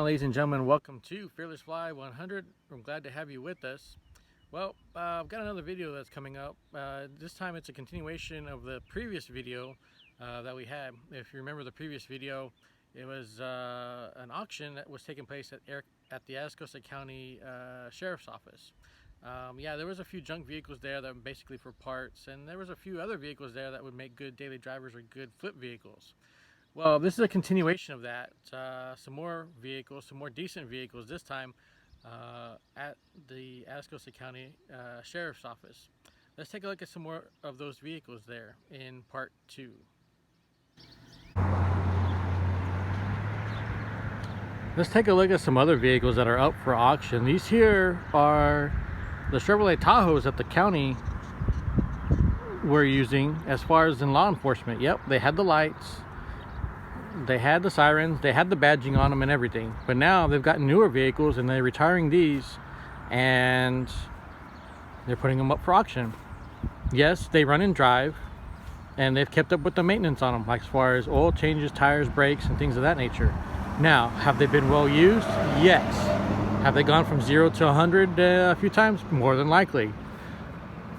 on, ladies and gentlemen? Welcome to Fearless Fly 100. I'm glad to have you with us. Well, I've got another video that's coming up. This time it's a continuation of the previous video that we had. If you remember the previous video, it was an auction that was taking place at the Atascosa County Sheriffs Office. Yeah, there was a few junk vehicles there that were basically for parts, and there was a few other vehicles there that would make good daily drivers or good flip vehicles. Well, this is a continuation of that. Some more vehicles, some more decent vehicles, this time at the Atascosa County Sheriff's Office. Let's take a look at some more of those vehicles there in part 2. Let's take a look at some other vehicles that are up for auction. These here are the Chevrolet Tahoes that the county were using as far as in law enforcement. Yep, they had the lights. They had the sirens, they had the badging on them and everything, but now they've got newer vehicles and they're retiring these and they're putting them up for auction. Yes, they run and drive, and they've kept up with the maintenance on them, like as far as oil changes, tires, brakes, and things of that nature. Now, have they been well used? Yes. Have they gone from 0 to 100 a few times? More than likely.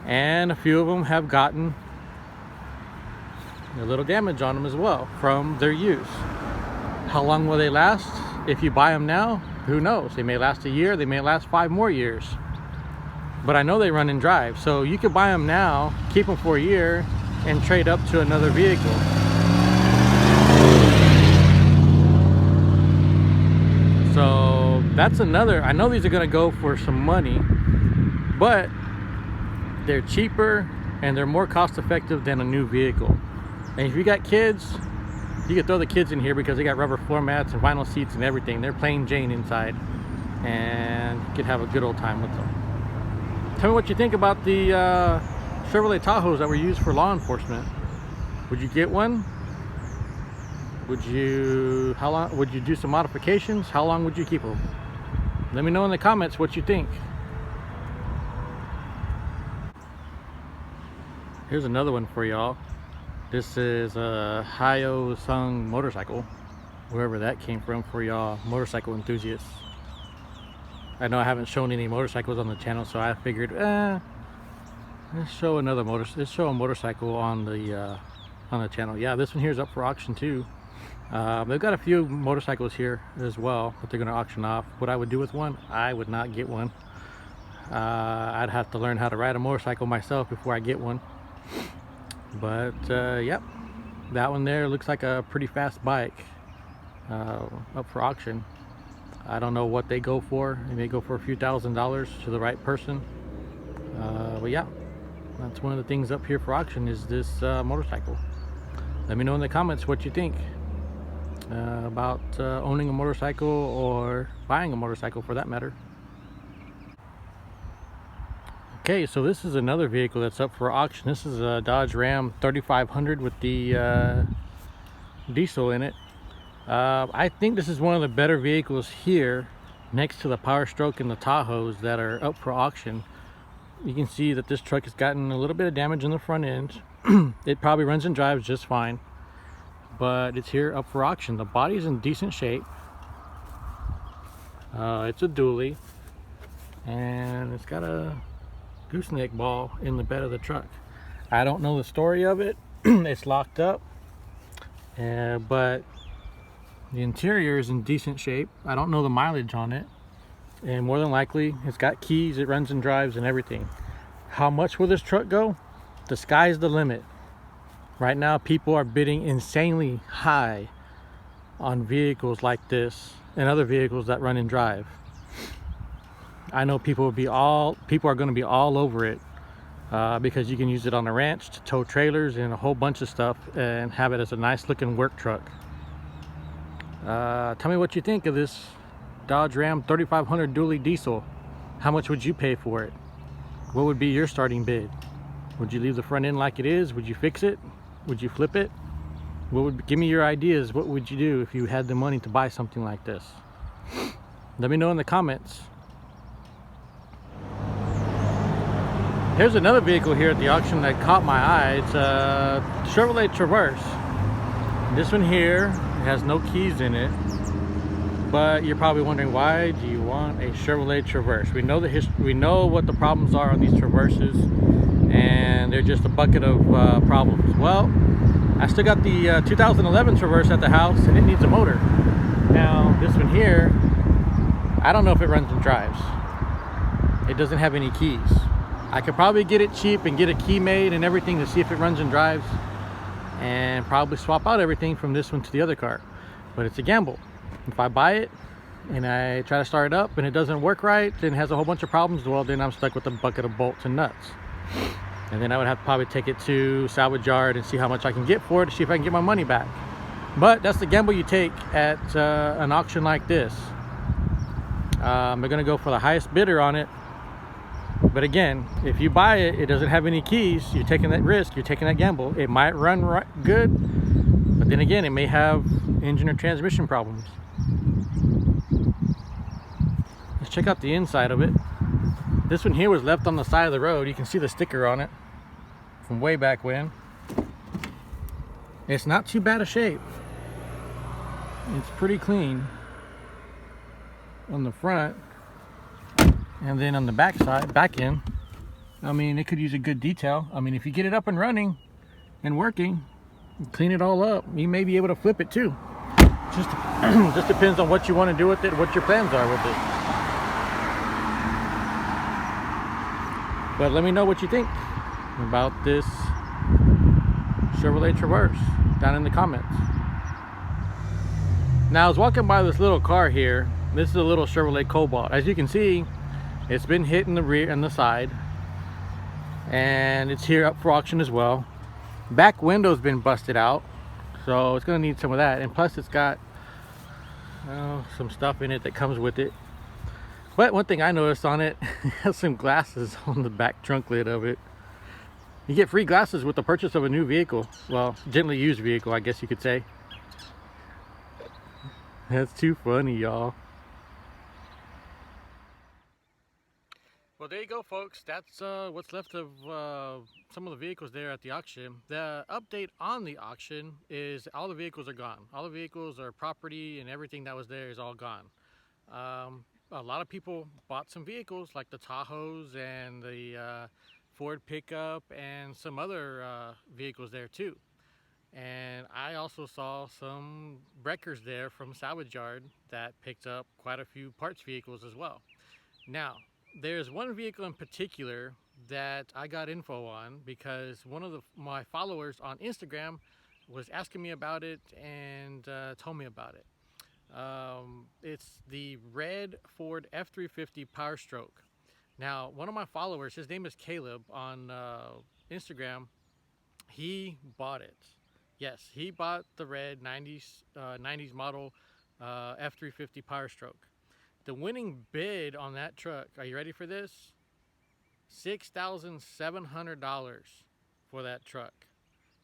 And a few of them have gotten a little damage on them as well from their use. How long will they last? If you buy them now, who knows? They may last a year, they may last 5 more years. But I know they run and drive, so you could buy them now, keep them for a year, and trade up to another vehicle. So that's another. I know these are going to go for some money, but they're cheaper and they're more cost effective than a new vehicle. And if you got kids, you can throw the kids in here because they got rubber floor mats and vinyl seats and everything. They're plain Jane inside, and you could have a good old time with them. Tell me what you think about the Chevrolet Tahoes that were used for law enforcement. Would you get one? Would you? How long? Would you do some modifications? How long would you keep them? Let me know in the comments what you think. Here's another one for y'all. This is a Tahoe Sung motorcycle, wherever that came from for y'all motorcycle enthusiasts. I know I haven't shown any motorcycles on the channel, so I figured, let's show a motorcycle on the channel. Yeah, this one here is up for auction too. They've got a few motorcycles here as well that they're going to auction off. What I would do with one, I would not get one. I'd have to learn how to ride a motorcycle myself before I get one. But yep, that one there looks like a pretty fast bike up for auction. I don't know what they go for. They may go for a few $1,000s to the right person. But yeah, that's one of the things up here for auction is this motorcycle. Let me know in the comments what you think about owning a motorcycle or buying a motorcycle for that matter. Okay, so this is another vehicle that's up for auction. This is a Dodge Ram 3500 with the diesel in it. I think this is one of the better vehicles here next to the Power Stroke and the Tahoes that are up for auction. You can see that this truck has gotten a little bit of damage in the front end. It probably runs and drives just fine, but it's here up for auction. The body's in decent shape. It's a dually, and it's got a gooseneck ball in the bed of the truck. I don't know the story of it. It's locked up, but the interior is in decent shape. I don't know the mileage on it, and more than likely it's got keys, it runs and drives and everything. How much will this truck go? The sky's the limit. Right now people are bidding insanely high on vehicles like this and other vehicles that run and drive. I know people are going to be all over it because you can use it on a ranch to tow trailers and a whole bunch of stuff and have it as a nice looking work truck. Tell me what you think of this Dodge Ram 3500 dually diesel. How much would you pay for it? What would be your starting bid? Would you leave the front end like it is? Would you fix it? Would you flip it? Give me your ideas. What would you do if you had the money to buy something like this? Let me know in the comments. Here's another vehicle here at the auction that caught my eye. It's a Chevrolet Traverse. This one here has no keys in it. But you're probably wondering, why do you want a Chevrolet Traverse? We know we know what the problems are on these Traverses, and they're just a bucket of problems. Well, I still got the 2011 Traverse at the house, and it needs a motor. Now this one here, I don't know if it runs and drives. It doesn't have any keys. I could probably get it cheap and get a key made and everything to see if it runs and drives, and probably swap out everything from this one to the other car. But it's a gamble. If I buy it and I try to start it up and it doesn't work right and has a whole bunch of problems, well, then I'm stuck with a bucket of bolts and nuts. And then I would have to probably take it to salvage yard and see how much I can get for it to see if I can get my money back. But that's the gamble you take at an auction like this. They're going to go for the highest bidder on it. But again, if you buy it, it doesn't have any keys, you're taking that risk, you're taking that gamble. It might run good, but then again, it may have engine or transmission problems. Let's check out the inside of it. This one here was left on the side of the road. You can see the sticker on it from way back when. It's not too bad a shape. It's pretty clean on the front, and then on the back side, back end, I mean, it could use a good detail. I mean, if you get it up and running and working, clean it all up, you may be able to flip it too. Just depends on what you want to do with it, what your plans are with it. But let me know what you think about this Chevrolet Traverse down in the comments. Now, I was walking by this little car here. This is a little Chevrolet Cobalt. As you can see, it's been hit in the rear and the side, and it's here up for auction as well. Back window's been busted out, so it's gonna need some of that. And plus, it's got some stuff in it that comes with it. But one thing I noticed on it, it has some glasses on the back trunk lid of it. You get free glasses with the purchase of a new vehicle. Well, gently used vehicle, I guess you could say. That's too funny, y'all. Well, there you go, folks. That's what's left of some of the vehicles there at the auction. The update on the auction is all the vehicles are gone. All the vehicles are property, and everything that was there is all gone. A lot of people bought some vehicles like the Tahoes and the Ford pickup and some other vehicles there too. And I also saw some wreckers there from salvage yard that picked up quite a few parts vehicles as well. Now, there's one vehicle in particular that I got info on because one of my followers on Instagram was asking me about it and told me about it. It's the red Ford F-350 Power Stroke. Now, one of my followers, his name is Caleb on Instagram, he bought it. Yes, he bought the red 90s model F-350 Power Stroke. The winning bid on that truck, are you ready for this? $6,700 for that truck.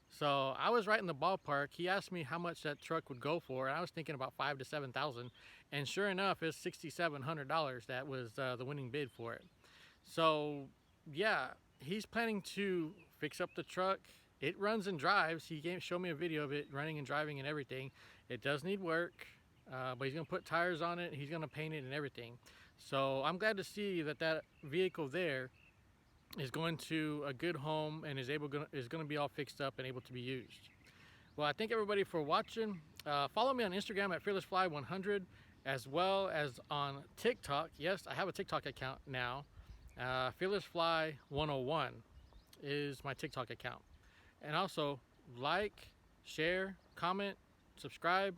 So I was right in the ballpark. He asked me how much that truck would go for, and I was thinking about $5,000 to $7,000. And sure enough, it's $6,700. That was the winning bid for it. So yeah, he's planning to fix up the truck. It runs and drives. He showed me a video of it running and driving and everything. It does need work. But he's going to put tires on it, he's going to paint it and everything. So I'm glad to see that that vehicle there is going to a good home and is going to be all fixed up and able to be used. Well, I thank everybody for watching. Follow me on Instagram at FearlessFly100, as well as on TikTok. Yes, I have a TikTok account now. FearlessFly101 is my TikTok account. And also, like, share, comment, subscribe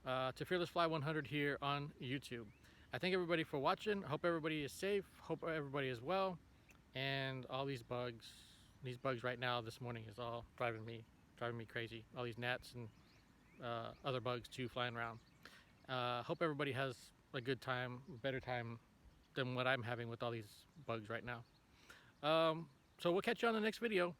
to FearlessFly100 here on YouTube. I thank everybody for watching. Hope everybody is safe. Hope everybody is well. And all these bugs right now this morning is all driving me crazy. All these gnats and other bugs too flying around. Hope everybody has a good time, better time than what I'm having with all these bugs right now. So we'll catch you on the next video.